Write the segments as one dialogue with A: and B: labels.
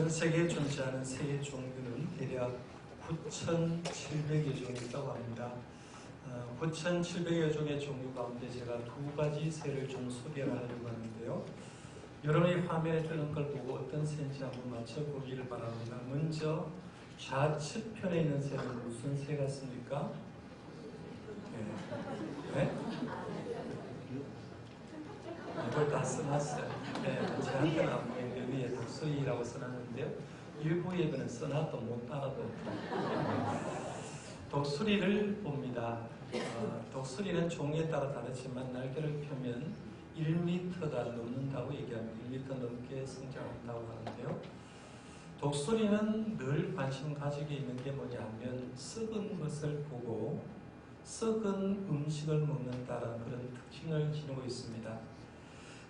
A: 전 세계에 존재하는 새의 종류는 대략 9,700여 종이 있다고 합니다. 9,700여 종의 종류 가운데 제가 두 가지 새를 좀 소개를 하려고 하는데요. 여러분이 화면에 뜨는 걸 보고 어떤 새인지 한번 맞춰보기를 바랍니다. 먼저 좌측편에 있는 새는 무슨 새 같습니까? 네? 이걸 다 써놨어요. 네, 저한테는 안 보이는데 위에 독수리라고 써놨는데요. 일부 예배는 써놔도 못 알아듣고 독수리를 봅니다. 독수리는 종에 따라 다르지만 날개를 펴면 1m가 넘는다고 얘기합니다. 1m 넘게 성장한다고 하는데요. 독수리는 늘 관심 가지고 있는 게 뭐냐면 썩은 것을 보고 썩은 음식을 먹는다는 그런 특징을 지니고 있습니다.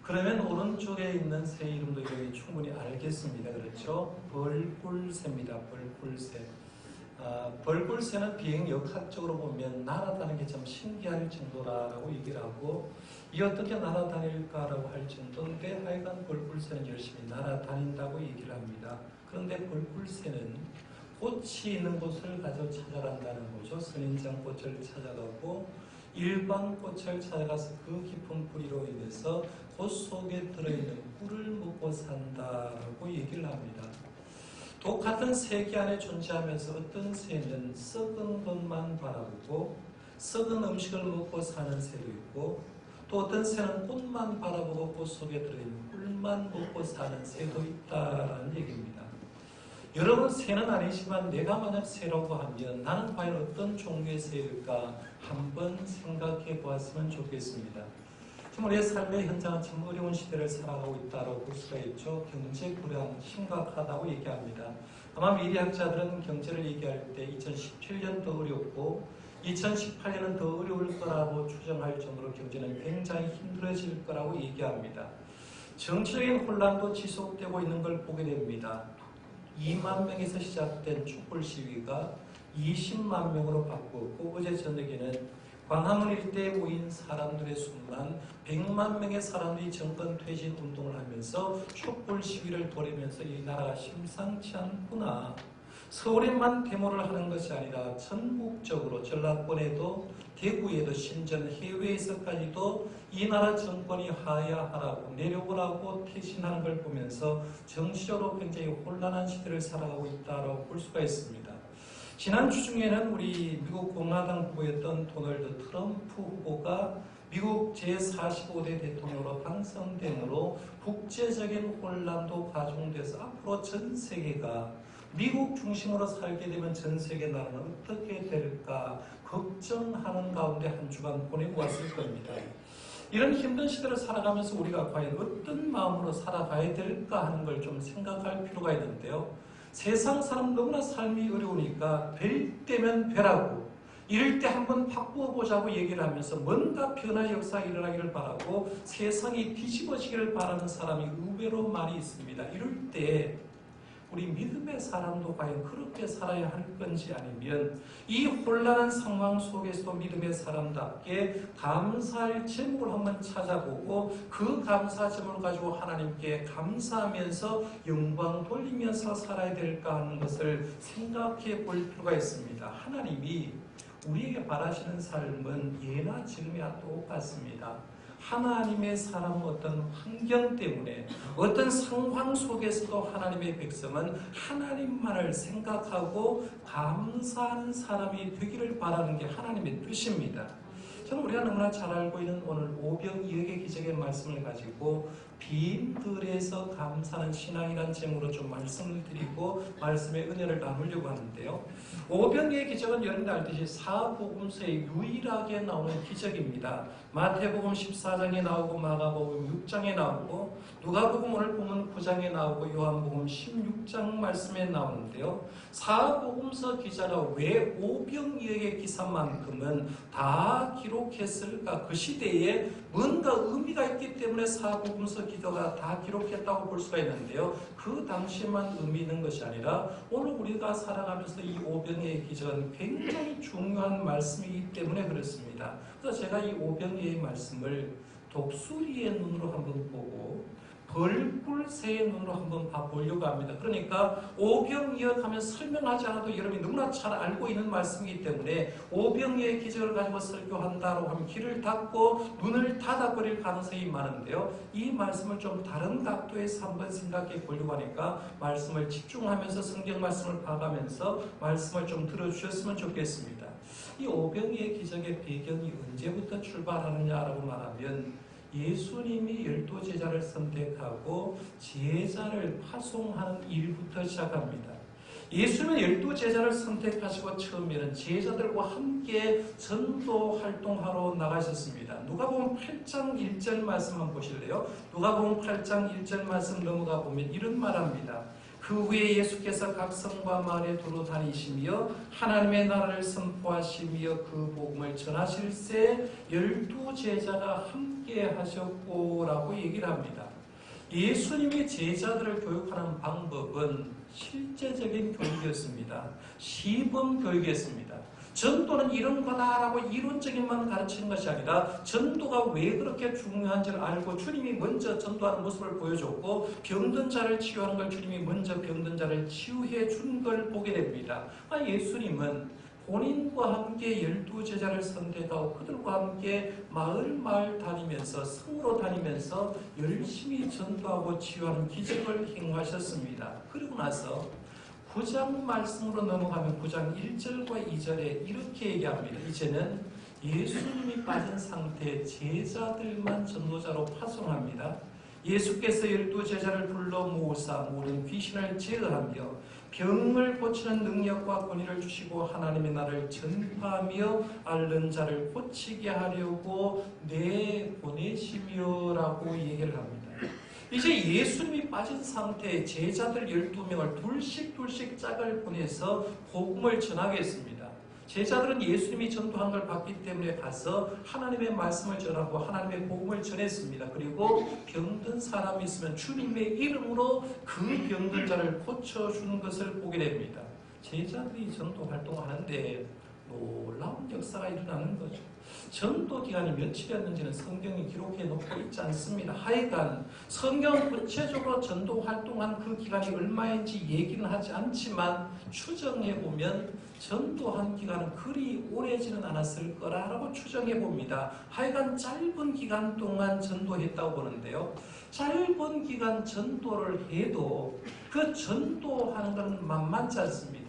A: 그러면 오른쪽에 있는 새 이름도 여기 충분히 알겠습니다. 그렇죠? 벌꿀새입니다. 벌꿀새. 벌꿀새는 비행역학적으로 보면 날아다니는 게 참 신기할 정도라고 얘기를 하고 이 어떻게 날아다닐까라고 할 정도인데 하여간 벌꿀새는 열심히 날아다닌다고 얘기를 합니다. 그런데 벌꿀새는 꽃이 있는 곳을 가서 찾아간다는 거죠. 선인장 꽃을 찾아가고 일반 꽃을 찾아가서 그 깊은 뿌리로 인해서 꽃 속에 들어있는 꿀을 먹고 산다라고 얘기를 합니다. 똑같은 세계 안에 존재하면서 어떤 새는 썩은 것만 바라보고 썩은 음식을 먹고 사는 새도 있고 또 어떤 새는 꽃만 바라보고 꽃 속에 들어있는 꿀만 먹고 사는 새도 있다라는 얘기입니다. 여러분 새는 아니지만 내가 만약 새라고 하면 나는 과연 어떤 종류의 새일까 한번 생각해 보았으면 좋겠습니다. 지금 우리의 삶의 현장은 참 어려운 시대를 살아가고 있다고 볼 수가 있죠. 경제 불황 심각하다고 얘기합니다. 아마 미래학자들은 경제를 얘기할 때 2017년 더 어렵고 2018년은 더 어려울 거라고 추정할 정도로 경제는 굉장히 힘들어질 거라고 얘기합니다. 정치적인 혼란도 지속되고 있는 걸 보게 됩니다. 2만 명에서 시작된 촛불 시위가 20만 명으로 바꾸었고 어제 저녁에는 광화문 일대에 모인 사람들의 수만 100만 명의 사람들이 정권 퇴진 운동을 하면서 촛불 시위를 벌이면서 이 나라가 심상치 않구나. 서울에만 데모를 하는 것이 아니라 전국적으로 전라권에도 대구에도 심지어 해외에서까지도 이 나라 정권이 하야하라고 내려오라고 하고 퇴진하는 걸 보면서 정치적으로 굉장히 혼란한 시대를 살아가고 있다고 볼 수가 있습니다. 지난주 중에는 우리 미국 공화당 후보였던 도널드 트럼프 후보가 미국 제45대 대통령으로 당선됨으로 국제적인 혼란도 가중돼서 앞으로 전 세계가 미국 중심으로 살게 되면 전 세계 나라는 어떻게 될까 걱정하는 가운데 한 주간 보내고 왔을 겁니다. 이런 힘든 시대를 살아가면서 우리가 과연 어떤 마음으로 살아가야 될까 하는 걸 좀 생각할 필요가 있는데요. 세상 사람 너무나 삶이 어려우니까 될 때면 되라고 이럴 때 한번 바꾸어보자고 얘기를 하면서 뭔가 변화의 역사가 일어나기를 바라고 세상이 뒤집어지기를 바라는 사람이 의외로 많이 있습니다. 이럴 때 우리 믿음의 사람도 과연 그렇게 살아야 할 건지 아니면 이 혼란한 상황 속에서도 믿음의 사람답게 감사할 제목을 한번 찾아보고 그 감사 제목을 가지고 하나님께 감사하면서 영광 돌리면서 살아야 될까 하는 것을 생각해 볼 필요가 있습니다. 하나님이 우리에게 바라시는 삶은 예나 지금이나 똑같습니다. 하나님의 사람 어떤 환경 때문에 어떤 상황 속에서도 하나님의 백성은 하나님만을 생각하고 감사하는 사람이 되기를 바라는 게 하나님의 뜻입니다. 저는 우리가 너무나 잘 알고 있는 오늘 오병이어의 기적의 말씀을 가지고 빈들에서 감사하는 신앙이라는 제목으로 좀 말씀을 드리고 말씀의 은혜를 나누려고 하는데요. 오병이어의 기적은 여러분들 알듯이 사복음서에 유일하게 나오는 기적입니다. 마태복음 14장에 나오고 마가복음 6장에 나오고 누가복음 오늘 보면 9장에 나오고 요한복음 16장 말씀에 나오는데요. 사복음서 기자가 왜 오병이어의 기사만큼은 다 기록했을까? 그 시대에 뭔가 의미가 있기 때문에 사복음서 기자가 다 기록했다고 볼 수가 있는데요. 그 당시에만 의미 있는 것이 아니라 오늘 우리가 살아가면서 이 오병이어의 기적은 굉장히 중요한 말씀이기 때문에 그렇습니다. 그래서 제가 이 오병이어의 말씀을 독수리의 눈으로 한번 보고 벌꿀새의 눈으로 한번 봐보려고 합니다. 그러니까 오병이어 하면 설명하지 않아도 여러분이 너무나 잘 알고 있는 말씀이기 때문에 오병이어의 기적을 가지고 설교한다고 하면 귀를 닫고 눈을 닫아버릴 가능성이 많은데요. 이 말씀을 좀 다른 각도에서 한번 생각해 보려고 하니까 말씀을 집중하면서 성경 말씀을 봐가면서 말씀을 좀 들어주셨으면 좋겠습니다. 이 오병이어의 기적의 배경이 언제부터 출발하느냐라고 말하면 예수님이 12제자를 선택하고 제자를 파송하는 일부터 시작합니다. 예수님은 12제자를 선택하시고 처음에는 제자들과 함께 전도 활동하러 나가셨습니다. 누가복음 8장 1절 말씀 한번 보실래요? 누가복음 8장 1절 말씀 넘어가 보면 이런 말합니다. 그 후에 예수께서 각 성과 마을에 두루 다니시며 하나님의 나라를 선포하시며 그 복음을 전하실새 12제자가 함께 하셨고 라고 얘기를 합니다. 예수님이 제자들을 교육하는 방법은 실제적인 교육이었습니다. 시범 교육이었습니다. 전도는 이런 거다라고 이론적인만 가르치는 것이 아니라 전도가 왜 그렇게 중요한지를 알고 주님이 먼저 전도하는 모습을 보여줬고 병든 자를 치유하는 걸 주님이 먼저 병든 자를 치유해 준 걸 보게 됩니다. 예수님은 본인과 함께 12제자를 선택하고 그들과 함께 마을 다니면서 성으로 다니면서 열심히 전도하고 치유하는 기적을 행하셨습니다. 그리고 나서 9장 말씀으로 넘어가면 9장 1절과 2절에 이렇게 얘기합니다. 이제는 예수님이 빠진 상태 제자들만 전도자로 파송합니다. 예수께서 12제자를 불러 모으사 모든 귀신을 제어하며 병을 고치는 능력과 권위를 주시고 하나님의 나라를 전파하며 앓는 자를 고치게 하려고 내보내시며 라고 얘기를 합니다. 이제 예수님이 빠진 상태의 제자들 12명을 둘씩 짝을 보내서 복음을 전하겠습니다. 제자들은 예수님이 전도한 걸 봤기 때문에 가서 하나님의 말씀을 전하고 하나님의 복음을 전했습니다. 그리고 병든 사람이 있으면 주님의 이름으로 그 병든 자를 고쳐주는 것을 보게 됩니다. 제자들이 전도 활동하는데 놀라운 역사가 일어나는 거죠. 전도 기간이 며칠이었는지는 성경이 기록해 놓고 있지 않습니다. 하여간 성경은 구체적으로 전도 활동한 그 기간이 얼마인지 얘기는 하지 않지만 추정해 보면 전도한 기간은 그리 오래지는 않았을 거라고 추정해 봅니다. 하여간 짧은 기간 동안 전도했다고 보는데요. 짧은 기간 전도를 해도 그 전도하는 것은 만만치 않습니다.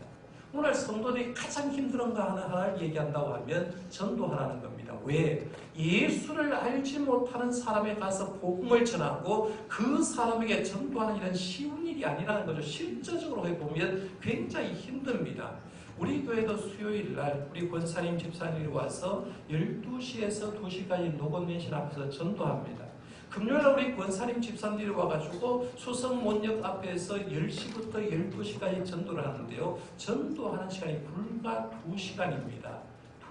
A: 오늘 성도들이 가장 힘든 거 하나를 얘기한다고 하면 전도하라는 겁니다. 왜? 예수를 알지 못하는 사람에 가서 복음을 전하고 그 사람에게 전도하는 일은 쉬운 일이 아니라는 거죠. 실제적으로 해보면 굉장히 힘듭니다. 우리 교회도 수요일날 우리 권사님 집사님이 와서 12시에서 2시까지 녹음맨신 앞에서 전도합니다. 금요일날 우리 권사님 집사님들이 와가지고 수성몬역 앞에서 10시부터 12시까지 전도를 하는데요. 전도하는 시간이 불과 2시간입니다.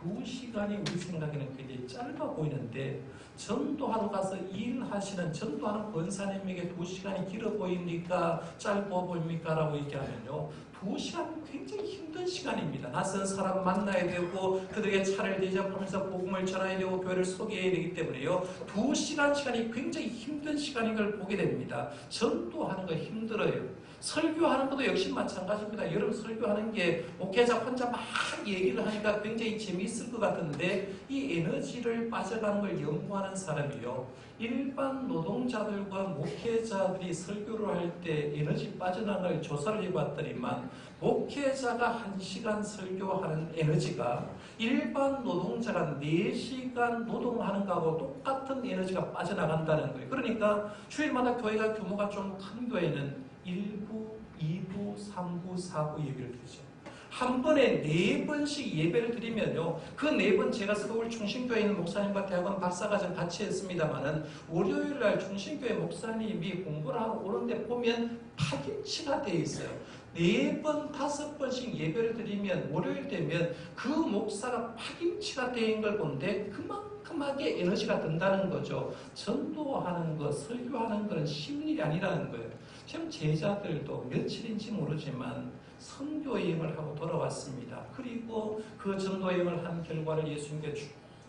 A: 2시간이 우리 생각에는 굉장히 짧아 보이는데 전도하러 가서 일하시는 전도하는 권사님에게 2시간이 길어 보입니까? 짧아 보입니까? 라고 얘기하면요. 2시간은 굉장히 힘든 시간입니다. 낯선 사람 만나야 되고 그들에게 차를 대접하면서 복음을 전해야 되고 교회를 소개해야 되기 때문에요. 2시간 시간이 굉장히 힘든 시간인 걸 보게 됩니다. 전도하는 거 힘들어요. 설교하는 것도 역시 마찬가지입니다. 여러분 설교하는 게 목회자 혼자 막 얘기를 하니까 굉장히 재미있을 것 같은데 이 에너지를 빠져가는 걸 연구하는 사람이요. 일반 노동자들과 목회자들이 설교를 할 때 에너지 빠져나가는 걸 조사를 해봤더니만 목회자가 1시간 설교하는 에너지가 일반 노동자가 4시간 노동하는 거하고 똑같은 에너지가 빠져나간다는 거예요. 그러니까 주일마다 교회가 규모가 좀 큰 교회는 1부, 2부, 3부, 4부 예배를 드리죠. 한 번에 4번씩 예배를 드리면요. 그 4번 제가 서울 충신교회에 있는 목사님과 대학원 박사과정 같이 했습니다마는 월요일날 충신교회 목사님이 공부를 하고 오는데 보면 파김치가 되어 있어요. 4번, 5번씩 예배를 드리면 월요일 되면 그 목사가 파김치가 되는 걸 보는데 그만큼하게 에너지가 든다는 거죠. 전도하는 것, 설교하는 것은 쉬운 일이 아니라는 거예요. 지금 제자들도 며칠인지 모르지만 선교 여행을 하고 돌아왔습니다. 그리고 그 전도 여행을 한 결과를 예수님께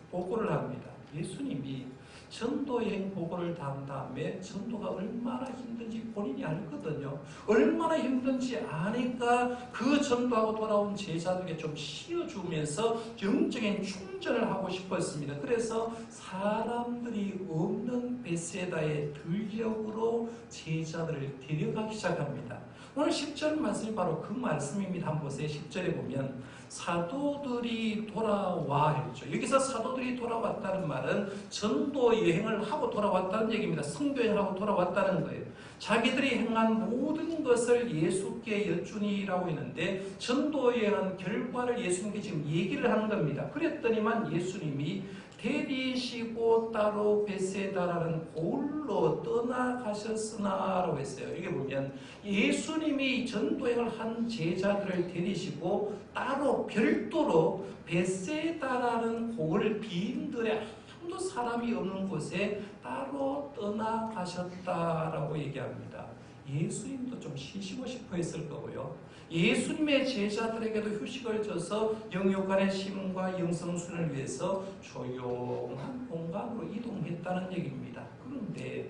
A: 보고를 합니다. 예수님이 전도여행 보고를 단 다음에 전도가 얼마나 힘든지 본인이 알거든요. 얼마나 힘든지 아니까 그 전도하고 돌아온 제자들에게 좀 쉬어주면서 영적인 충전을 하고 싶었습니다. 그래서 사람들이 없는 베세다의 들녘으로 제자들을 데려가기 시작합니다. 오늘 10절 말씀이 바로 그 말씀입니다. 한번 보세요. 10절에 보면 사도들이 돌아와 했죠. 여기서 사도들이 돌아왔다는 말은 전도 여행을 하고 돌아왔다는 얘기입니다. 선교 여행을 하고 돌아왔다는 거예요. 자기들이 행한 모든 것을 예수께 여쭈니라고 했는데 전도 여행은 결과를 예수님께 지금 얘기를 하는 겁니다. 그랬더니만 예수님이 데리시고 따로 베세다라는 고을로 떠나가셨으나라고 했어요. 이게 보면 예수님이 전도행을 한 제자들을 데리시고 따로 별도로 베세다라는 고을 빈들의 아무도 사람이 없는 곳에 따로 떠나가셨다라고 얘기합니다. 예수님도 좀 쉬시고 싶어 했을 거고요. 예수님의 제자들에게도 휴식을 줘서 영육간의 쉼과 영성순을 위해서 조용한 공간으로 이동했다는 얘기입니다. 그런데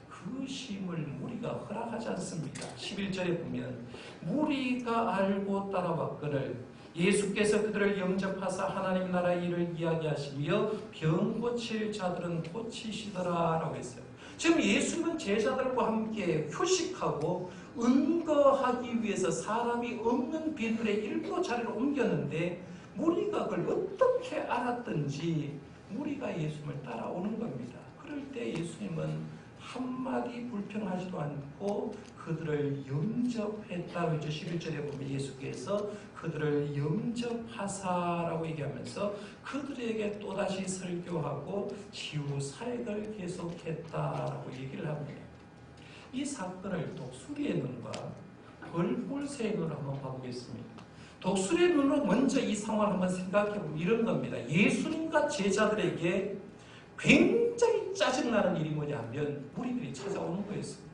A: 그 쉼을 무리가 허락하지 않습니다. 11절에 보면 무리가 알고 따라왔거늘 예수께서 그들을 영접하사 하나님 나라의 일을 이야기하시며 병 고칠 자들은 고치시더라라고 했어요. 지금 예수님은 제자들과 함께 휴식하고 은거하기 위해서 사람이 없는 빈들에 일부러 자리를 옮겼는데 무리가 그걸 어떻게 알았든지 무리가 예수님을 따라오는 겁니다. 그럴 때 예수님은 한마디 불평하지도 않고 그들을 영접했다고 했죠. 11절에 보면 예수께서 그들을 영접하사라고 얘기하면서 그들에게 또다시 설교하고 치유 사역을 계속했다라고 얘기를 합니다. 이 사건을 독수리의 눈과 벌꿀새의 눈으로 한번 봐보겠습니다. 독수리의 눈으로 먼저 이 상황을 한번 생각해보면 이런 겁니다. 예수님과 제자들에게 굉장히 짜증나는 일이 뭐냐면 무리들이 찾아오는 거였습니다.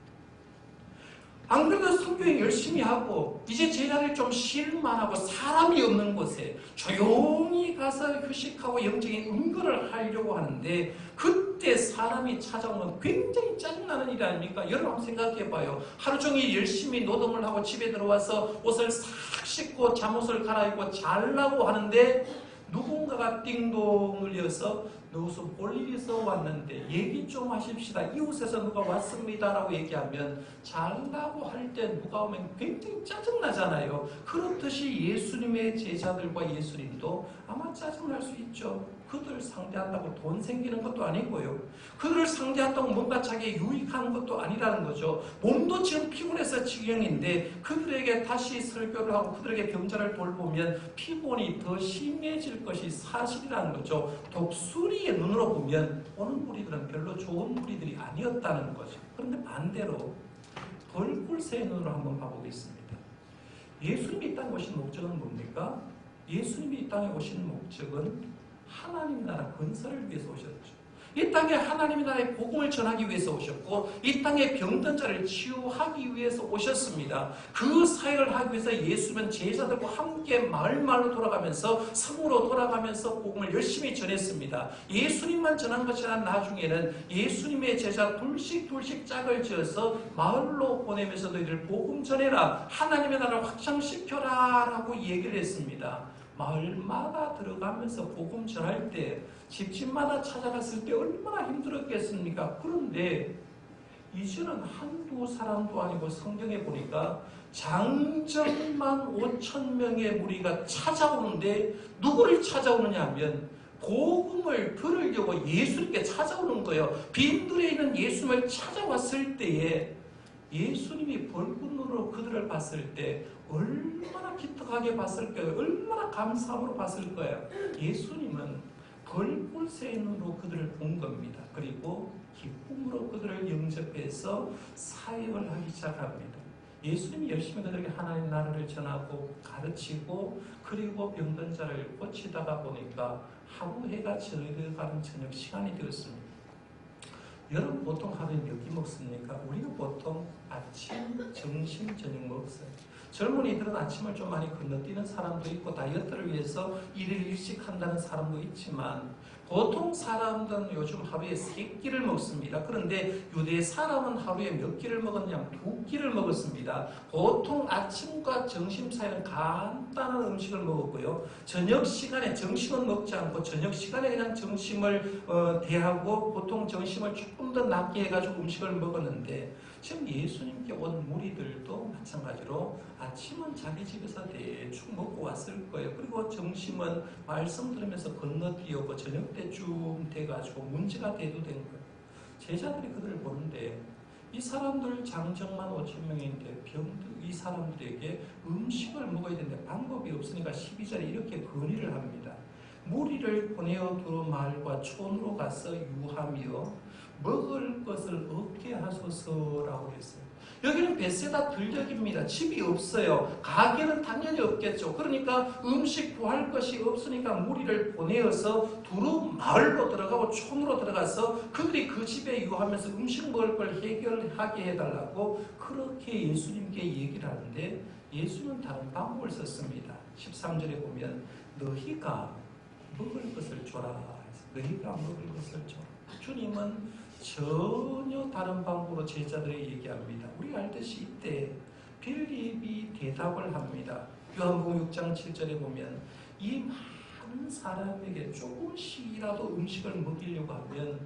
A: 안 그래도 선교행 열심히 하고 이제 제자들이 좀 쉴만하고 사람이 없는 곳에 조용히 가서 휴식하고 영적인 은거를 하려고 하는데 그때 사람이 찾아오면 굉장히 짜증나는 일 아닙니까? 여러분 한번 생각해봐요. 하루 종일 열심히 노동을 하고 집에 들어와서 옷을 싹 씻고 잠옷을 갈아입고 자려고 하는데 누군가가 띵동 울려서 누구서 볼 일이 있어 왔는데 얘기 좀 하십시다. 이웃에서 누가 왔습니다 라고 얘기하면 잘라고 할 때 누가 오면 굉장히 짜증나잖아요. 그렇듯이 예수님의 제자들과 예수님도 아마 짜증날 수 있죠. 그들 상대한다고 돈 생기는 것도 아니고요. 그들을 상대한다고 뭔가 자기에 유익한 것도 아니라는 거죠. 몸도 지금 피곤해서 지경인데 그들에게 다시 설교를 하고 그들에게 병자를 돌보면 피곤이 더 심해질 것이 사실이라는 거죠. 독수리의 눈으로 보면 오는 무리들은 별로 좋은 무리들이 아니었다는 거죠. 그런데 반대로 벌꿀새의 눈으로 한번 봐보겠습니다. 예수님이 이 땅에 오신 목적은 뭡니까? 예수님이 이 땅에 오신 목적은 하나님 나라 건설을 위해서 오셨죠. 이 땅에 하나님의 나라의 복음을 전하기 위해서 오셨고 이 땅에 병든 자를 치유하기 위해서 오셨습니다. 그 사역을 하기 위해서 예수님은 제자들과 함께 마을마을로 돌아가면서 성으로 돌아가면서 복음을 열심히 전했습니다. 예수님만 전한 것이 아니라 나중에는 예수님의 제자 둘씩 짝을 지어서 마을로 보내면서 너희들 복음 전해라, 하나님의 나라를 확장시켜라 라고 얘기를 했습니다. 마을마다 들어가면서 복음 전할 때 집집마다 찾아갔을 때 얼마나 힘들었겠습니까? 그런데 이제는 한두 사람도 아니고 성경에 보니까 장정만 5,000명의 무리가 찾아오는데 누구를 찾아오느냐 하면 복음을 들으려고 예수님께 찾아오는 거예요. 빈들에 있는 예수님을 찾아왔을 때에 예수님이 벌꿀으로 그들을 봤을 때 얼마나 기특하게 봤을 거예요. 얼마나 감사함으로 봤을 거예요. 예수님은 벌꿀새의 눈으로 그들을 본 겁니다. 그리고 기쁨으로 그들을 영접해서 사역을 하기 시작합니다. 예수님이 열심히 그들에게 하나님 나라를 전하고 가르치고 그리고 병든 자를 고치다가 보니까 하루 해가 저어가는 저녁 시간이 되었습니다. 여러분 보통 하루에 몇 끼 먹습니까? 우리는 보통 아침, 점심, 저녁 먹어요. 젊은이들은 아침을 좀 많이 건너뛰는 사람도 있고 다이어트를 위해서 일일 일식 한다는 사람도 있지만 보통 사람들은 요즘 하루에 3끼를 먹습니다. 그런데 유대 사람은 하루에 몇 끼를 먹었냐면 2끼를 먹었습니다. 보통 아침과 점심 사이는 간단한 음식을 먹었고요. 저녁 시간에 점심은 먹지 않고 저녁 시간에 그냥 점심을 대하고 보통 점심을 조금 더 낮게 해가지고 음식을 먹었는데 지금 예수님께 온 무리들도 마찬가지로 아침은 자기 집에서 대충 먹고 왔을 거예요. 그리고 점심은 말씀 들으면서 건너뛰었고 저녁 때쯤 돼가지고 문제가 대두된 거예요. 제자들이 그들을 보는데 이 사람들 장정만 5,000명인데 이 사람들에게 음식을 먹어야 되는데 방법이 없으니까 12절에 이렇게 건의를 합니다. 무리를 보내어 두루 마을과 촌으로 가서 유하며 먹을 것을 얻게 하소서라고 했어요. 여기는 베세다 들녘입니다. 집이 없어요. 가게는 당연히 없겠죠. 그러니까 음식 구할 것이 없으니까 무리를 보내어서 두루 마을로 들어가고 촌으로 들어가서 그들이 그 집에 유하면서 음식 먹을 걸 해결하게 해달라고 그렇게 예수님께 얘기를 하는데 예수는 다른 방법을 썼습니다. 13절에 보면 너희가 먹을 것을 줘라. 너희가 먹을 것을 줘라. 주님은 전혀 다른 방법으로 제자들에게 얘기합니다. 우리가 알듯이 이때 빌립이 대답을 합니다. 요한복음 6장 7절에 보면 이 많은 사람에게 조금씩이라도 음식을 먹이려고 하면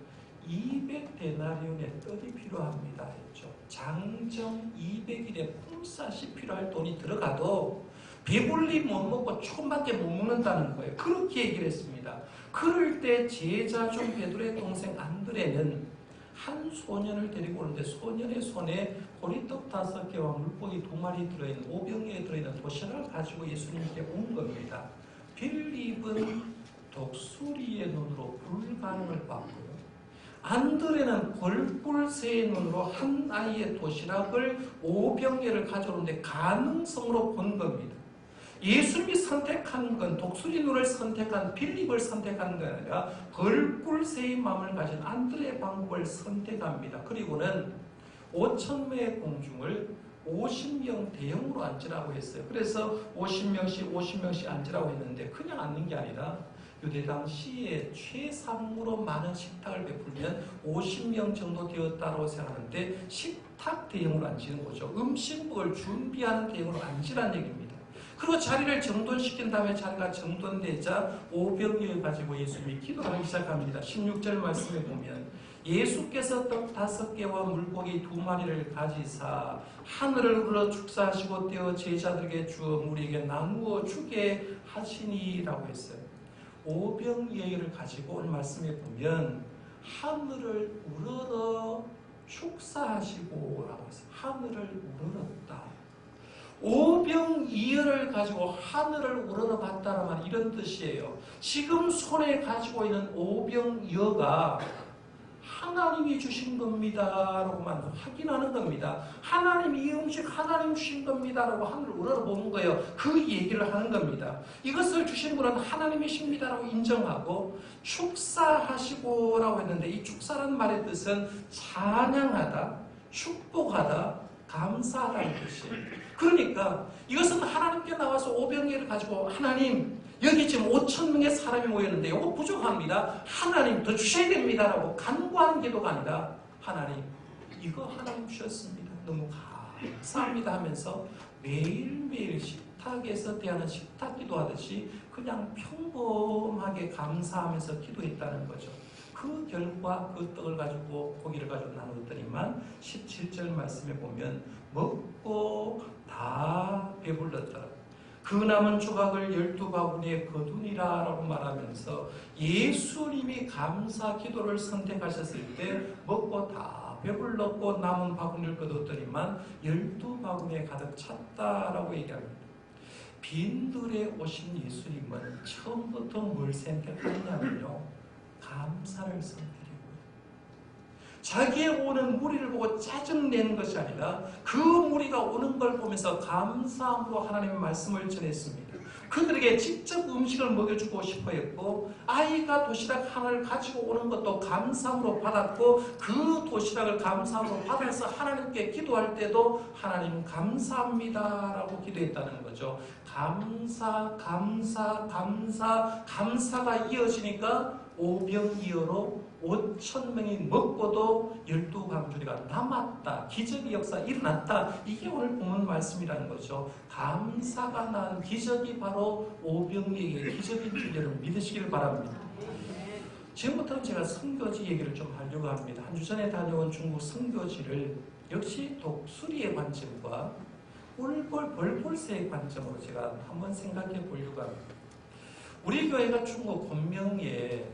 A: 200데나리온의 떡이 필요합니다 했죠. 장정 200일의 품삯이 필요할 돈이 들어가도 배불리 못 먹고 조금밖에 못 먹는다는 거예요. 그렇게 얘기를 했습니다. 그럴 때 제자 중 베드로의 동생 안드레는 한 소년을 데리고 오는데 소년의 손에 보리떡 5개와 물고기 2마리 들어있는 오병이에 들어있는 도시락을 가지고 예수님께 온 겁니다. 빌립은 독수리의 눈으로 불가능을 봤고요. 안드레는 벌꿀새의 눈으로 한 아이의 도시락을 오병이를 가져오는데 가능성으로 본 겁니다. 예수님이 선택한 건 독수리 눈을 선택한 빌립을 선택한 게 아니라 벌꿀새의 마음을 가진 안드레의 방법을 선택합니다. 그리고는 5,000명의 공중을 50명 대형으로 앉으라고 했어요. 그래서 50명씩 앉으라고 했는데 그냥 앉는 게 아니라 유대 당시에 최상으로 많은 식탁을 베풀면 50명 정도 되었다고 생각하는데 식탁 대형으로 앉히는 거죠. 음식을 준비하는 대형으로 앉으라는 얘기입니다. 그리고 자리를 정돈시킨 다음에 자리가 정돈되자 오병이어 가지고 예수님이 기도하기 시작합니다. 16절 말씀에 보면 예수께서 떡 5개와 물고기 2마리를 가지사 하늘을 우러러 축사하시고 떼어 제자들에게 주어 무리에게 나누어 주게 하시니라고 했어요. 오병이어를 가지고 오늘 말씀에 보면 하늘을 우러러 축사하시고 라고 했어요. 하늘을 우러렀다. 오병이어를 가지고 하늘을 우러러봤다는 말 이런 뜻이에요. 지금 손에 가지고 있는 오병이어가 하나님이 주신 겁니다 라고만 확인하는 겁니다. 하나님이 이 음식 하나님 주신 겁니다 라고 하늘을 우러러보는 거예요. 그 얘기를 하는 겁니다. 이것을 주신 분은 하나님이십니다 라고 인정하고 축사하시고 라고 했는데 이 축사라는 말의 뜻은 찬양하다, 축복하다, 감사하다는 뜻이에요. 그러니까 이것은 하나님께 나와서 오병이어를 가지고 하나님 여기 지금 5,000명의 사람이 모였는데 이거 부족합니다. 하나님 더 주셔야 됩니다 라고 간구하는 기도가 아니라 하나님 이거 하나님 주셨습니다. 너무 감사합니다 하면서 매일매일 식탁에서 대하는 식탁 기도하듯이 그냥 평범하게 감사하면서 기도했다는 거죠. 그 결과 그 떡을 가지고 고기를 가지고 나누었더니만 17절 말씀에 보면 먹고 다 배불렀더라. 그 남은 조각을 12바구니에 거두니라 라고 말하면서 예수님이 감사 기도를 선택하셨을 때 먹고 다 배불렀고 남은 바구니를 거뒀더니만 12바구니에 가득 찼다라고 얘기합니다. 빈들에 오신 예수님은 처음부터 뭘 선택했냐면요. 감사를 선택했고요. 자기의 오는 무리를 보고 짜증내는 것이 아니라 그 무리가 오는 걸 보면서 감사함으로 하나님의 말씀을 전했습니다. 그들에게 직접 음식을 먹여주고 싶어 했고, 아이가 도시락 하나를 가지고 오는 것도 감사함으로 받았고, 그 도시락을 감사함으로 받아서 하나님께 기도할 때도 하나님 감사합니다라고 기도했다는 거죠. 감사가 이어지니까 오병이어로 5,000명이 먹고도 12광주리가 남았다. 기적의 역사 일어났다. 이게 오늘 본문 말씀이라는 거죠. 감사가 난 기적이 바로 오병이어의 기적인 줄 여러분 믿으시길 바랍니다. 지금부터는 제가 선교지 얘기를 좀 하려고 합니다. 한 주 전에 다녀온 중국 선교지를 역시 독수리의 관점과 벌볼새의 관점으로 제가 한번 생각해 보려고 합니다. 우리 교회가 중국 곤명에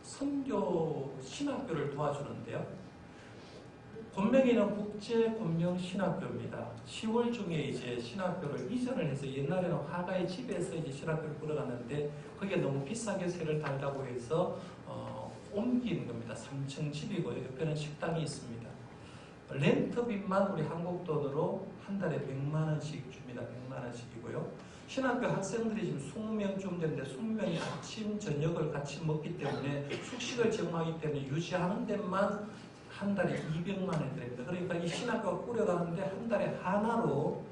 A: 선교 신학교를 도와주는데요. 곤명에는 국제 곤명 신학교입니다. 10월 중에 이제 신학교를 이전을 해서 옛날에는 화가의 집에서 이제 신학교를 끌어갔는데 그게 너무 비싸게 세를 달라고 해서 옮긴 겁니다. 3층 집이고요. 옆에는 식당이 있습니다. 렌트비만 우리 한국 돈으로 한 달에 100만 원씩 줍니다. 100만 원씩이고요. 신학교 학생들이 지금 20명쯤 되는데 20명이 아침, 저녁을 같이 먹기 때문에 숙식을 제공하기 때문에 유지하는 데만 한 달에 200만 원이 됩니다. 그러니까 이 신학교가 꾸려가는데 한 달에 하나로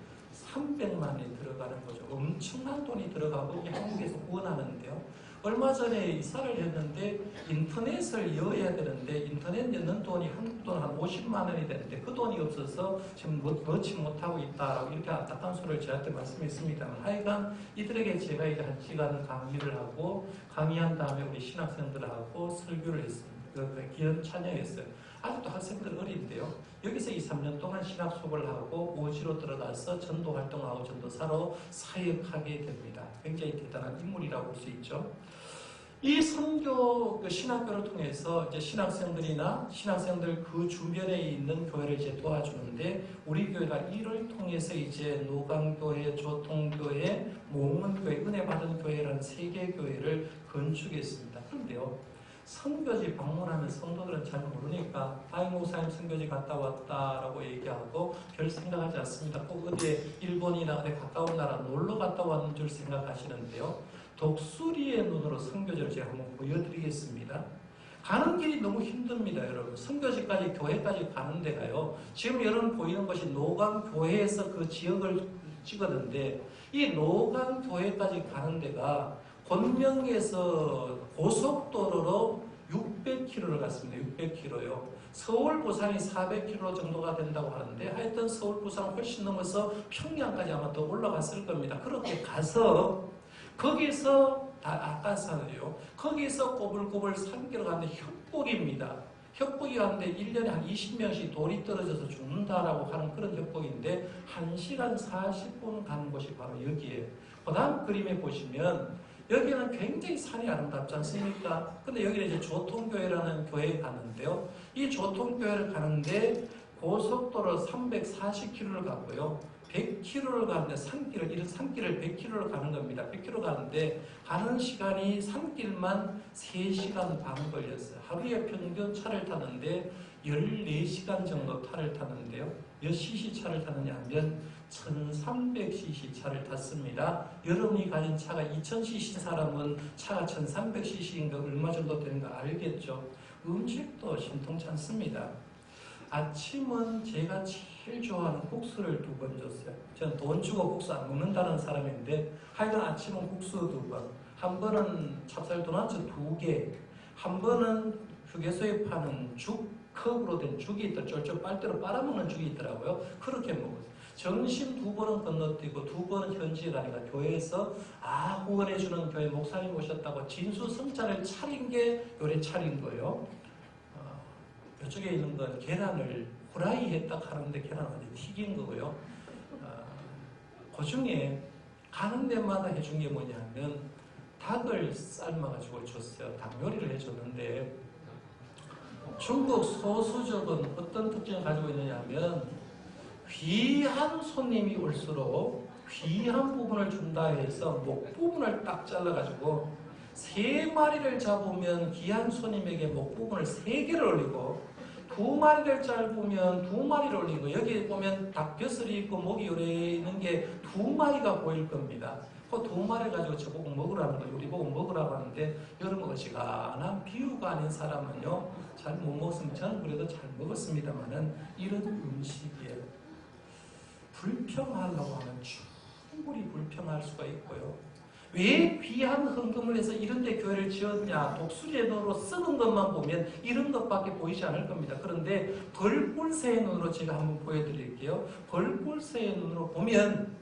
A: 300만 원이 들어가는 거죠. 엄청난 돈이 들어가고 이게 한국에서 후원하는데요. 얼마 전에 이사를 했는데 인터넷을 여야 되는데 인터넷 여는 돈이 한국 돈 한 50만 원이 되는데 그 돈이 없어서 지금 넣지 못하고 있다라고 이렇게 안타까운 소리를 저한테 말씀했습니다만 하여간 이들에게 제가 이제 1시간 강의를 하고 강의한 다음에 우리 신학생들하고 설교를 했습니다. 그 기원 찬양했어요. 아직도 학생들 어린데요. 여기서 2, 3년 동안 신학 수업을 하고 오지로 들어가서 전도 활동하고 전도사로 사역하게 됩니다. 굉장히 대단한 인물이라고 볼 수 있죠. 이 선교 신학교를 통해서 이제 신학생들이나 신학생들 그 주변에 있는 교회를 이제 도와주는데 우리 교회가 이를 통해서 이제 노강교회, 조통교회, 몽문교회, 은혜받은 교회라는 3개 교회를 건축했습니다. 그런데요. 선교지 방문하면 성도들은 잘 모르니까 아이 목사님 선교지 갔다 왔다라고 얘기하고 별 생각하지 않습니다. 꼭 어디에 일본이나 어디 가까운 나라 놀러 갔다 왔는 줄 생각하시는데요. 독수리의 눈으로 선교지를 제가 한번 보여드리겠습니다. 가는 길이 너무 힘듭니다, 여러분. 선교지까지 교회까지 가는 데가요. 지금 여러분 보이는 것이 노강교회에서 그 지역을 찍었는데 이 노강교회까지 가는 데가 곤명에서 고속도로로 600km를 갔습니다. 600km요. 서울, 부산이 400km 정도가 된다고 하는데 하여튼 서울, 부산 훨씬 넘어서 평양까지 아마 더 올라갔을 겁니다. 그렇게 가서 거기서 아까산이요. 거기서 꼬불꼬불 산길을 가는데 협곡입니다. 협곡이 가는데 1년에 한 20명씩 돌이 떨어져서 죽는다라고 하는 그런 협곡인데 1시간 40분 가는 곳이 바로 여기에요. 그 다음 그림에 보시면 여기는 굉장히 산이 아름답지 않습니까? 근데 여기는 이제 조통교회라는 교회에 갔는데요. 이 조통교회를 가는데 고속도로 340km를 가고요. 100km를 가는데 이런 산길을 100km를 가는 겁니다. 100km 가는데 가는 시간이 산길만 3시간 반 걸렸어요. 하루에 평균 차를 타는데 14시간 정도 차를 타는데요. 몇 cc 차를 타느냐 하면 1300cc 차를 탔습니다. 여러분이 가진 차가 2000cc 사람은 차가 1300cc인가 얼마 정도 되는가 알겠죠? 음식도 신통치 않습니다. 아침은 제가 제일 좋아하는 국수를 2번 줬어요. 저는 돈 주고 국수 안 먹는다는 사람인데 하여간 아침은 국수 2번. 한 번은 찹쌀 도넛 2개. 한 번은 휴게소에 파는 컵으로 된 죽이 있다. 쫄쫄 빨대로 빨아먹는 죽이 있더라고요. 그렇게 먹었어요. 점심 2번은 건너뛰고 2번은 현지에 가니까 교회에서 후원해주는 교회 목사님 오셨다고 진수성찬을 차린 게 요래 차린 거예요. 이쪽에 있는 건 계란을 후라이 했다 하는데 계란을 완전히 튀긴 거고요. 그 중에 가는 데마다 해준 게 뭐냐면 닭을 삶아가지고 줬어요. 닭 요리를 해줬는데 중국 소수족은 어떤 특징을 가지고 있느냐 하면 귀한 손님이 올수록 귀한 부분을 준다 해서 목 부분을 딱 잘라가지고 3마리를 잡으면 귀한 손님에게 목 부분을 3개를 올리고 2마리를 잡으면 2마리를 올리고 여기 보면 닭 벼슬이 있고 목이 요래 있는 게 2마리가 보일 겁니다. 그 두 마리 가지고 저보고 먹으라는 거예요. 우리 보고 먹으라고 하는데 여러분 어지간한 비유가 아닌 사람은요 잘 못 먹었으면 저는 그래도 잘 먹었습니다만은 이런 음식이에요. 불평하려고 하면 충분히 불평할 수가 있고요. 왜 귀한 헌금을 해서 이런 데 교회를 지었냐, 독수리의 쓰는 것만 보면 이런 것밖에 보이지 않을 겁니다. 그런데 벌꿀새의 눈으로 제가 한번 보여드릴게요. 벌꿀새의 눈으로 보면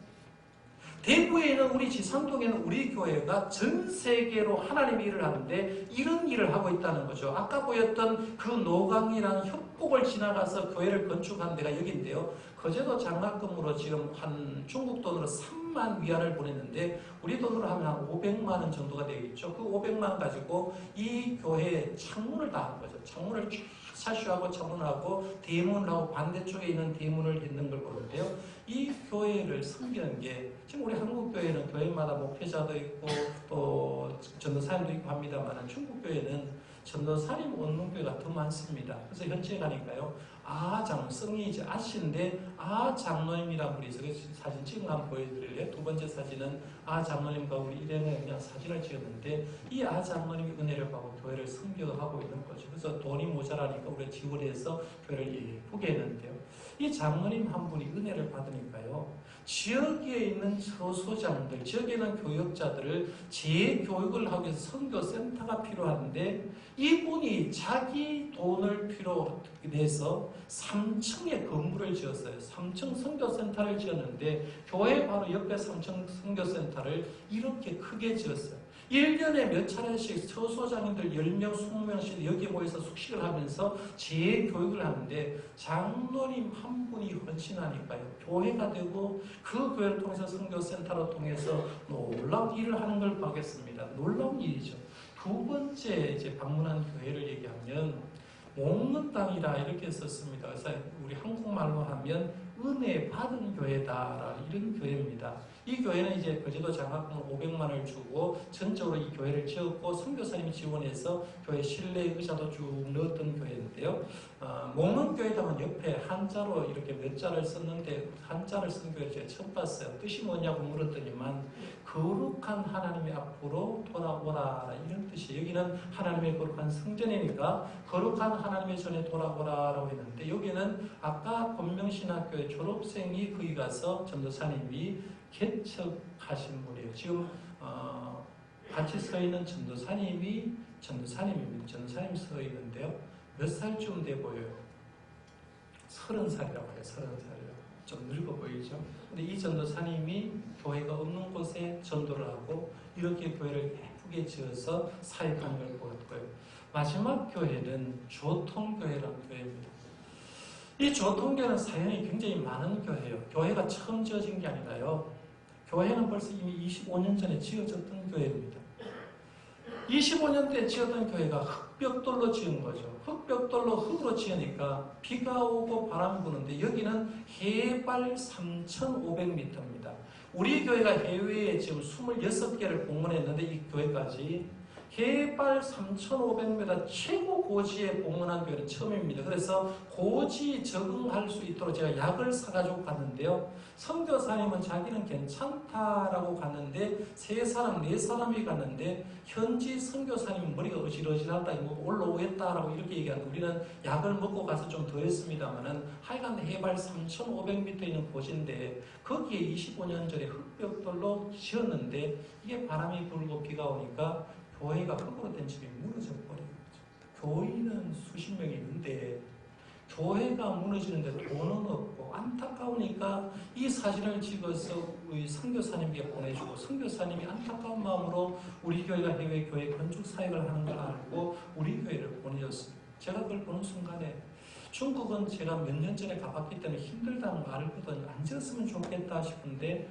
A: 대구에 있는 우리 지상동에는 우리 교회가 전 세계로 하나님의 일을 하는데 이런 일을 하고 있다는 거죠. 아까 보였던 그 노강이라는 협곡을 지나가서 교회를 건축한 데가 여기인데요. 거제도 장학금으로 지금 한 중국 돈으로 3만 위안을 보냈는데 우리 돈으로 하면 한 500만 원 정도가 되겠죠. 그 500만 원 가지고 이 교회에 창문을 다 한 거죠. 창문을 쫙 사슈하고 창문하고 대문을 하고 반대쪽에 있는 대문을 잇는 걸 보는데요. 이 교회를 섬기는 게 지금 우리 한국 교회는 교회마다 목회자도 있고 또 전도사님도 있고 합니다만 중국 교회는 전도사님 얻는 교회가 더 많습니다. 그래서 현지에 가니까요. 성이 이제 아씨인데 장로님이란 분이 있어요. 사진 찍은 한번 보여드릴래요? 두 번째 사진은 장로님과 우리 일행에 그냥 사진을 찍었는데 이 장로님이 은혜를 받고 교회를 섬겨하고 있는 거죠. 그래서 돈이 모자라니까 우리가 지원해서 교회를 예쁘게 했는데요. 이 장로님 한 분이 은혜를 받으니까요. 지역에 있는 서소장들, 지역에 있는 교역자들을 재교육을 하기 위해서 선교센터가 필요한데 이분이 자기 돈을 필요 내서 3층의 건물을 지었어요. 3층 선교센터를 지었는데 교회 바로 옆에 3층 선교센터를 이렇게 크게 지었어요. 1년에 몇 차례씩 처소장님들 10명, 20명씩 여기 모여서 숙식을 하면서 재교육을 하는데 장로님 한 분이 헌신하니까요. 교회가 되고 그 교회를 통해서 선교센터로 통해서 놀라운 일을 하는 걸 보겠습니다. 놀라운 일이죠. 두 번째 이제 방문한 교회를 얘기하면 목문당이라 이렇게 썼습니다. 그래서 우리 한국말로 하면 은혜 받은 교회다라는 이런 교회입니다. 이 교회는 이제 거제도 장학금 500만 원을 주고 전적으로 이 교회를 지었고 선교사님이 지원해서 교회 실내 의자도 쭉 넣었던 교회인데요. 목문교회당은 옆에 한자로 이렇게 몇 자를 썼는데 한자를 쓴 교회를 제가 처음 봤어요. 뜻이 뭐냐고 물었더니만 거룩한 하나님의 앞으로 돌아오라 이런 뜻이에요. 여기는 하나님의 거룩한 성전이니까 거룩한 하나님의 전에 돌아오라라고 했는데 여기는 아까 권명신학교의 졸업생이 거기 가서 전도사님이 개척하신 분이에요. 지금 같이 서 있는 전도사님입니다. 전도사님이 서 있는데요. 몇 살쯤 돼 보여요? 30살이라고 해요. 30살이라고. 좀 늙어 보이죠? 근데 이 전도사님이 교회가 없는 곳에 전도를 하고 이렇게 교회를 예쁘게 지어서 사역하는 걸 보았고요. 마지막 교회는 조통교회라는 교회입니다. 이 조통교회는 사연이 굉장히 많은 교회예요. 교회가 처음 지어진 게 아니라요. 교회는 벌써 이미 25년 전에 지어졌던 교회입니다. 25년 때 지었던 교회가 흙벽돌로 지은 거죠. 흙벽돌로 흙으로 지으니까 비가 오고 바람이 부는데 여기는 해발 3,500m입니다. 우리 교회가 해외에 지금 26개를 봉헌했는데 이 교회까지 해발 3,500m 최고 고지에 봉헌한 교회는 처음입니다. 그래서 고지 적응할 수 있도록 제가 약을 사가지고 갔는데요. 선교사님은 자기는 괜찮다라고 갔는데 3사람, 4사람이 갔는데 현지 선교사님은 머리가 어질어질하다, 올라오겠다라고 이렇게 얘기하는데 우리는 약을 먹고 가서 좀 더 했습니다만은 하여간 해발 3,500m 있는 고지인데 거기에 25년 전에 흙벽돌로 지었는데 이게 바람이 불고 비가 오니까 교회가 흙으로 된 집이 무너져 버린 거죠. 교인은 수십 명이 있는데 교회가 무너지는데 돈은 없고 안타까우니까 이 사진을 찍어서 우리 선교사님께 보내주고 선교사님이 안타까운 마음으로 우리 교회가 해외 교회 건축 사역을 하는 걸 알고 우리 교회를 보내줬습니다. 제가 그걸 보는 순간에 중국은 제가 몇 년 전에 가봤기 때문에 힘들다는 거 알거든요. 안 지었으면 좋겠다 싶은데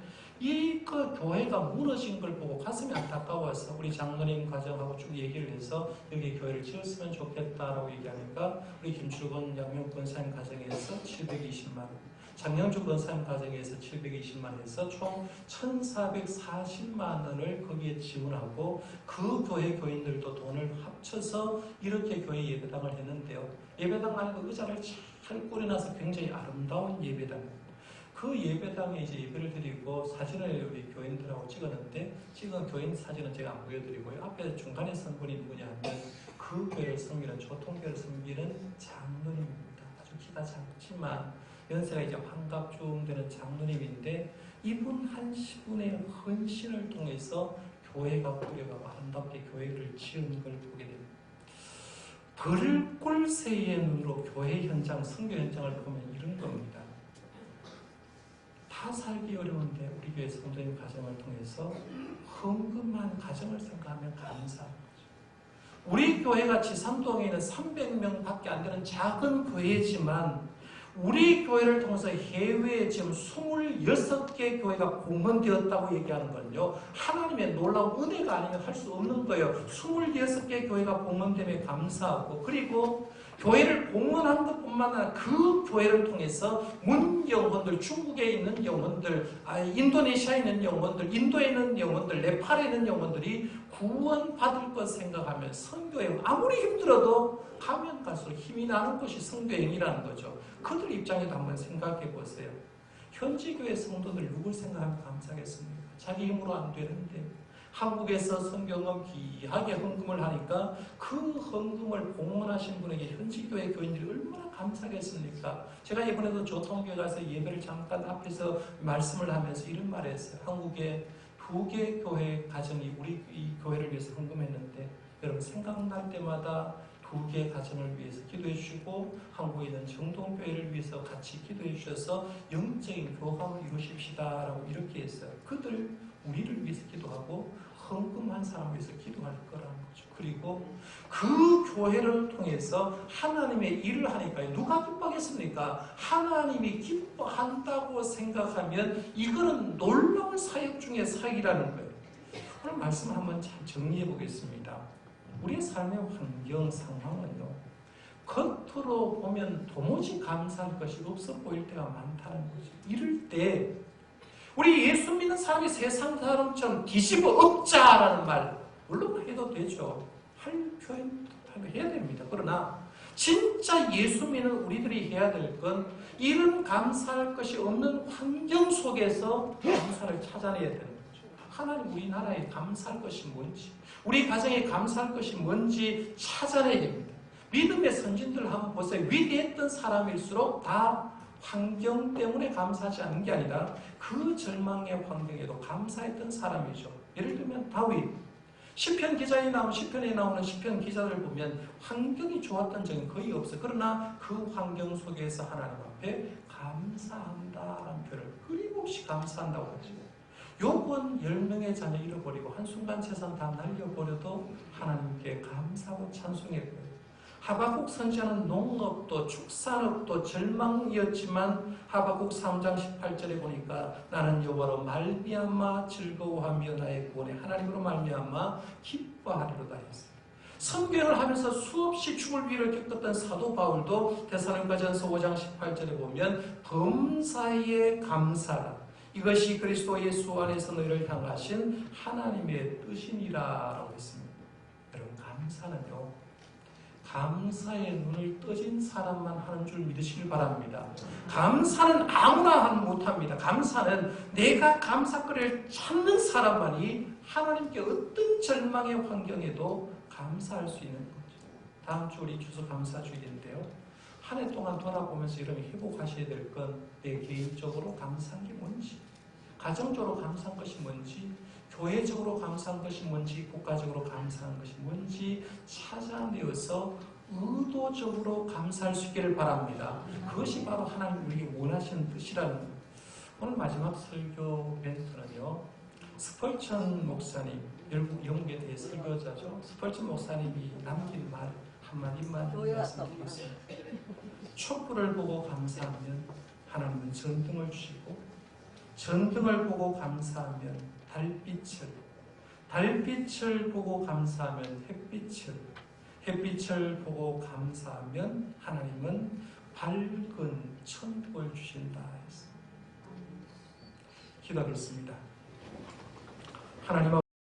A: 그 교회가 무너진 걸 보고 가슴이 안타까워서 우리 장로님 가정하고 쭉 얘기를 해서 여기 교회를 지었으면 좋겠다라고 얘기하니까 우리 김출건 양명 권사님 가정에서 720만 원, 장영주 권사님 가정에서 720만 원에서 총 1,440만 원을 거기에 지원하고 그 교회 교인들도 돈을 합쳐서 이렇게 교회 예배당을 했는데요. 예배당 안에도 의자를 잘 꾸려놔서 굉장히 아름다운 예배당입니다. 그 예배당에 이제 예배를 드리고 사진을 우리 교인들하고 찍었는데 찍은 교인 사진은 제가 안 보여드리고요. 앞에 중간에 선 분이 누구냐 하면 그 교회를 섬기는 조통교회를 섬기는 장로님입니다. 아주 키가 작지만 연세가 이제 환갑쯤 되는 장로님인데 이분 한 분의 헌신을 통해서 교회가 꾸려가고 아름답게 교회를 지은 걸 보게 됩니다. 들꼴새의 눈으로 교회 현장, 선교 현장을 보면 이런 겁니다. 다 살기 어려운데 우리 교회 성도님 가정을 통해서 헌금한 가정을 생각하면 감사한 거죠. 우리 교회가 지산동에 있는 300명 밖에 안 되는 작은 교회지만 우리 교회를 통해서 해외에 지금 26개 교회가 공헌되었다고 얘기하는 건요. 하나님의 놀라운 은혜가 아니면 할 수 없는 거예요. 26개 교회가 공헌됨에 감사하고 그리고 교회를 공헌한 것뿐만 아니라 그 교회를 통해서 문영혼들, 중국에 있는 영혼들, 인도네시아에 있는 영혼들, 인도에 있는 영혼들, 네팔에 있는 영혼들이 구원받을 것 생각하면 선교여행 아무리 힘들어도 가면 갈수록 힘이 나는 것이 선교여행이라는 거죠. 그들 입장에도 한번 생각해 보세요. 현지 교회 성도들 누굴 생각하면 감사하겠습니까? 자기 힘으로 안 되는데 한국에서 선교금 귀하게 헌금을 하니까 그 헌금을 공헌하신 분에게 현지 교회 교인들이 얼마나 감사하겠습니까? 제가 이번에도 조통교회 가서 예배를 잠깐 앞에서 말씀을 하면서 이런 말을 했어요. 한국에 2개 교회 가정이 우리 이 교회를 위해서 헌금했는데 여러분 생각날 때마다 2개 가정을 위해서 기도해 주시고 한국에 있는 정동교회를 위해서 같이 기도해 주셔서 영적인 교감을 이루십시다 라고 이렇게 했어요. 그들 우리를 위해서 기도하고 헌금한 사람을 위해서 기도할 거라는 거죠. 그리고 그 교회를 통해서 하나님의 일을 하니까 누가 기뻐하겠습니까? 하나님이 기뻐한다고 생각하면 이거는 놀라운 사역 중에 사역이라는 거예요. 오늘 말씀 한번 잘 정리해 보겠습니다. 우리의 삶의 환경, 상황은요, 겉으로 보면 도무지 감사할 것이 없어 보일 때가 많다는 거죠. 이럴 때 우리 예수 믿는 사람이 세상 사람처럼 뒤집어 엎자라는 말 물론 해도 되죠. 할 표현 해야 됩니다. 그러나 진짜 예수 믿는 우리들이 해야 될 건 이런 감사할 것이 없는 환경 속에서 감사를 찾아내야 되는 거죠. 하나님 우리나라에 감사할 것이 뭔지 우리 가정에 감사할 것이 뭔지 찾아내야 됩니다. 믿음의 선진들 한번 보세요. 위대했던 사람일수록 다 환경 때문에 감사하지 않는 게 아니라 그 절망의 환경에도 감사했던 사람이죠. 예를 들면 다윗. 시편 기자에 나오는 시편에 나오는 시편 기자들 보면 환경이 좋았던 적은 거의 없어요. 그러나 그 환경 속에서 하나님 앞에 감사한다라는 표현을 끊임없이 감사한다고 하죠. 욥은 10명의 자녀 잃어버리고 한순간 재산 다 날려버려도 하나님께 감사하고 찬송했고요. 하박국 선지자는 농업도 축산업도 절망이었지만 하박국 3장 18절에 보니까 나는 여호와로 말미암아 즐거워하며 나의 구원에 하나님으로 말미암아 기뻐하리로다 했어요. 선교를 하면서 수없이 죽을 위를 겪었던 사도 바울도 데살로니가전서 5장 18절에 보면 범사에 감사라 이것이 그리스도 예수 안에서 너희를 향하신 하나님의 뜻이니라라고 했습니다. 여러분 감사는요. 감사의 눈을 떠진 사람만 하는 줄 믿으시길 바랍니다. 감사는 아무나 못합니다. 감사는 내가 감사거리를 찾는 사람만이 하나님께 어떤 절망의 환경에도 감사할 수 있는 거죠. 다음 주 우리 추수감사주일인데요. 한 해 동안 돌아보면서 여러분이 회복하셔야 될 건 내 개인적으로 감사한 게 뭔지, 가정적으로 감사한 것이 뭔지, 교회적으로 감사한 것이 뭔지, 국가적으로 감사한 것이 뭔지 찾아내어서 의도적으로 감사할 수 있기를 바랍니다. 그것이 바로 하나님 우리에게 원하시는 뜻이라는 거예요. 오늘 마지막 설교 멘트는요. 스펄전 목사님, 영국에 대해 설교자죠. 스펄전 목사님이 남긴 말 한마디만 말씀드리겠습니다. 촛불을 보고 감사하면 하나님은 전등을 주시고 전등을 보고 감사하면 달빛을 보고 감사하면 햇빛을 보고 감사하면 하나님은 밝은 천국을 주신다 했습니다. 기도하겠습니다. 하나님